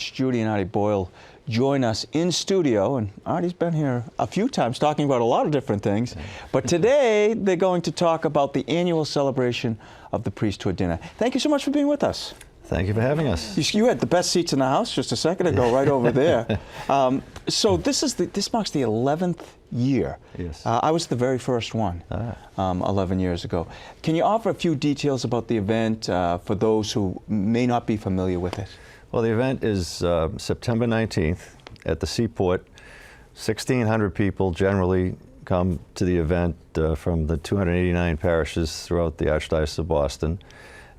Judy and Artie Boyle join us in studio, and Artie's been here a few times talking about a lot of different things, but today they're going to talk about the annual celebration of the Priesthood dinner. Thank you so much for being with us. Thank you for having us. You had the best seats in the house just a second ago, right over there. So this marks the 11th year. Yes. I was the very first one 11 years ago. Can you offer a few details about the event for those who may not be familiar with it? Well, the event is September 19th at the Seaport. 1,600 people generally come to the event from the 289 parishes throughout the Archdiocese of Boston.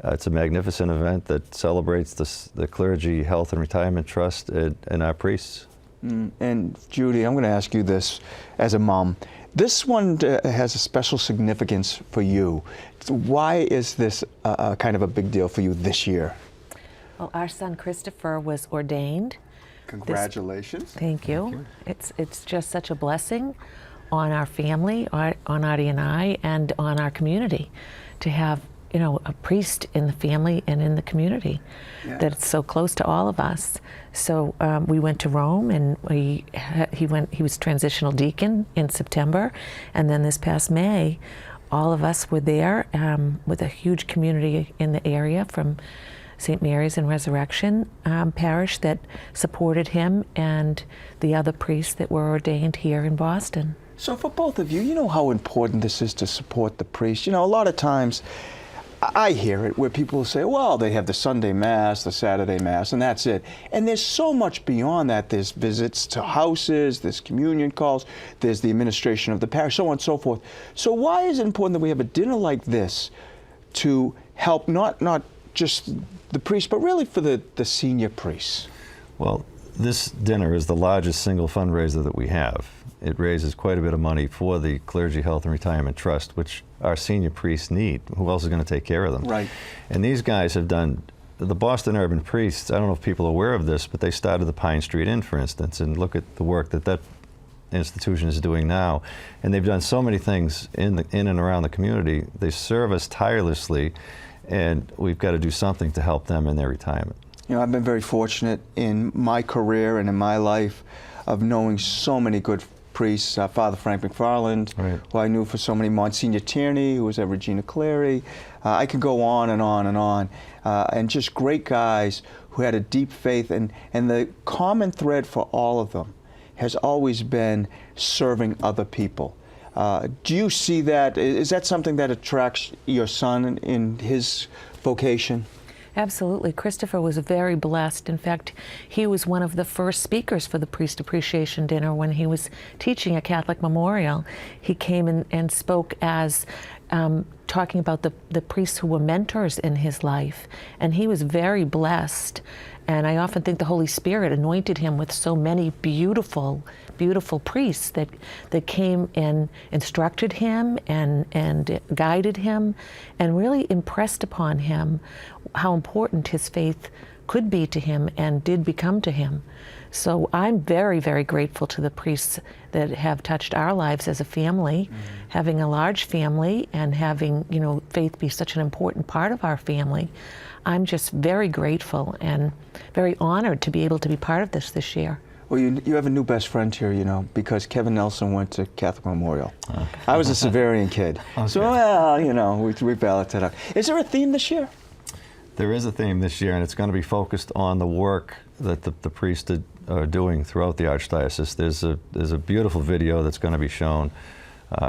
It's a magnificent event that celebrates the Clergy Health and Retirement Trust and our priests. And Judy, I'm going to ask you this as a mom. This one has a special significance for you. Why is this kind of a big deal for you this year? Well, our son Christopher was ordained. Congratulations. Thank you. It's just such a blessing on our family, on Artie and I, and on our community to have, you know, a priest in the family and in the community that's so close to all of us. So we went to Rome, and he was transitional deacon in September, and then this past May, all of us were there with a huge community in the area from St. Mary's and Resurrection Parish that supported him and the other priests that were ordained here in Boston. So for both of you, you know how important this is to support the priest. You know, a lot of times I hear it where people say, well, they have the Sunday Mass, the Saturday Mass, and that's it. And there's so much beyond that. There's visits to houses, there's communion calls, there's the administration of the parish, so on and so forth. So why is it important that we have a dinner like this to help not just the priests, but really for the senior priests? Well, this dinner is the largest single fundraiser that we have. It raises quite a bit of money for the Clergy Health and Retirement Trust, which our senior priests need. Who else is going to take care of them? Right. And these guys have done, the Boston Urban Priests, I don't know if people are aware of this, but they started the Pine Street Inn, for instance, and look at the work that institution is doing now. And they've done so many things in and around the community. They serve us tirelessly, and we've got to do something to help them in their retirement. You know, I've been very fortunate in my career and in my life of knowing so many good priests. Father Frank McFarland, right, who I knew for so many, Monsignor Tierney, who was at Regina Clary. I could go on and on and on. And just great guys who had a deep faith. And the common thread for all of them has always been serving other people. Do you see that? Is that something that attracts your son in his vocation? Absolutely. Christopher was very blessed. In fact, he was one of the first speakers for the Priest Appreciation Dinner when he was teaching at Catholic Memorial. He came and spoke as talking about the priests who were mentors in his life. And he was very blessed. And I often think the Holy Spirit anointed him with so many beautiful, beautiful priests that came and instructed him and guided him and really impressed upon him how important his faith could be to him and did become to him. So I'm very, very grateful to the priests that have touched our lives as a family, having a large family and having, you know, faith be such an important part of our family. I'm just very grateful and very honored to be able to be part of this year. Well, you have a new best friend here, you know, because Kevin Nelson went to Catholic Memorial. I was a Severian kid. Okay. So, well, you know, we balanced it out. Is there a theme this year? There is a theme this year, and it's going to be focused on the work that the priests are doing throughout the Archdiocese. There's a beautiful video that's going to be shown.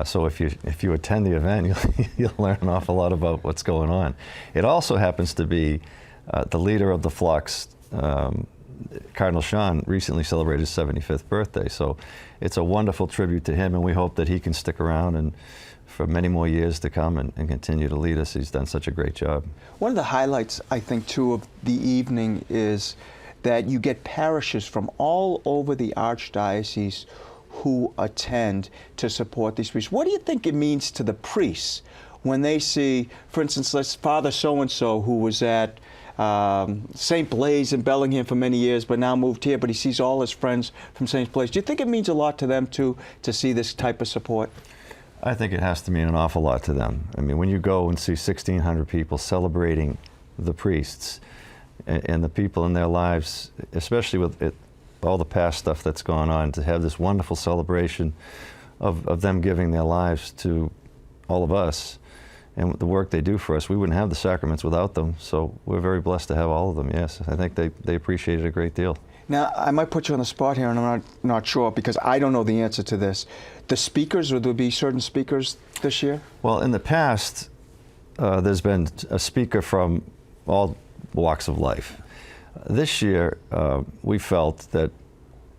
So if you attend the event, you'll learn an awful lot about what's going on. It also happens to be the leader of the flocks, Cardinal Sean, recently celebrated his 75th birthday. So it's a wonderful tribute to him, and we hope that he can stick around and for many more years to come and continue to lead us. He's done such a great job. One of the highlights, I think, too, of the evening is that you get parishes from all over the Archdiocese who attend to support these priests. What do you think it means to the priests when they see, for instance, let's Father so-and-so who was at St. Blaise in Bellingham for many years, but now moved here, but he sees all his friends from St. Blaise. Do you think it means a lot to them, too, to see this type of support? I think it has to mean an awful lot to them. I mean, when you go and see 1,600 people celebrating the priests, and the people in their lives, especially with all the past stuff that's gone on, to have this wonderful celebration of them giving their lives to all of us and the work they do for us. We wouldn't have the sacraments without them, so we're very blessed to have all of them, yes. I think they appreciate it a great deal. Now, I might put you on the spot here, and I'm not sure, because I don't know the answer to this. The speakers, will there be certain speakers this year? Well, in the past, there's been a speaker from all walks of life. This year, we felt that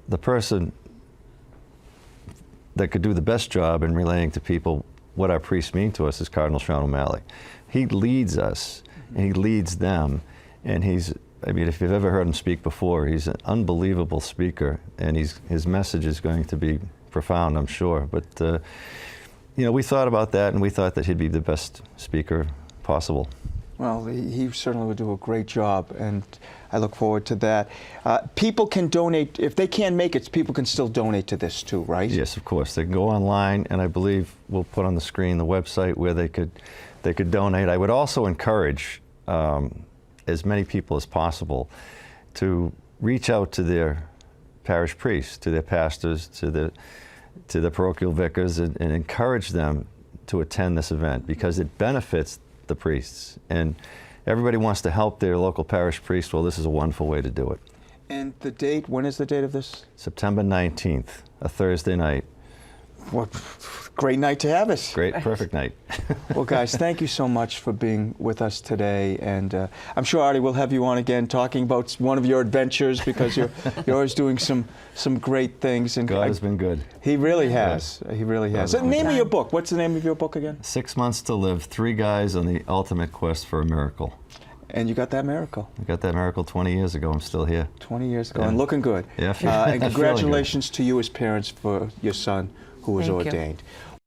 the person that could do the best job in relaying to people what our priests mean to us is Cardinal Sean O'Malley. He leads us, and he leads them, and I mean, if you've ever heard him speak before, he's an unbelievable speaker, and his message is going to be profound, I'm sure. But, you know, we thought about that, and we thought that he'd be the best speaker possible. Well, he certainly would do a great job, and I look forward to that. People can donate. If they can't make it, people can still donate to this too, right? Yes, of course. They can go online, and I believe we'll put on the screen the website where they could donate. I would also encourage as many people as possible to reach out to their parish priests, to their pastors, to the parochial vicars, and encourage them to attend this event, because it benefits the priests, and everybody wants to help their local parish priest. Well, this is a wonderful way to do it. And the date, when is the date of this? September 19th, a Thursday night. What great night to have us. Great, perfect night. Well, guys, thank you so much for being with us today, and I'm sure, Artie, we'll have you on again talking about one of your adventures, because you're always doing some great things. And God has been good. He really has. He really has. The name of your book, what's the name of your book again? 6 Months to Live, 3 Guys on the Ultimate Quest for a Miracle. And you got that miracle. I got that miracle 20 years ago. I'm still here. 20 years ago, Yeah. and looking good. Yeah, And congratulations to you as parents for your son who was Thank you. ordained.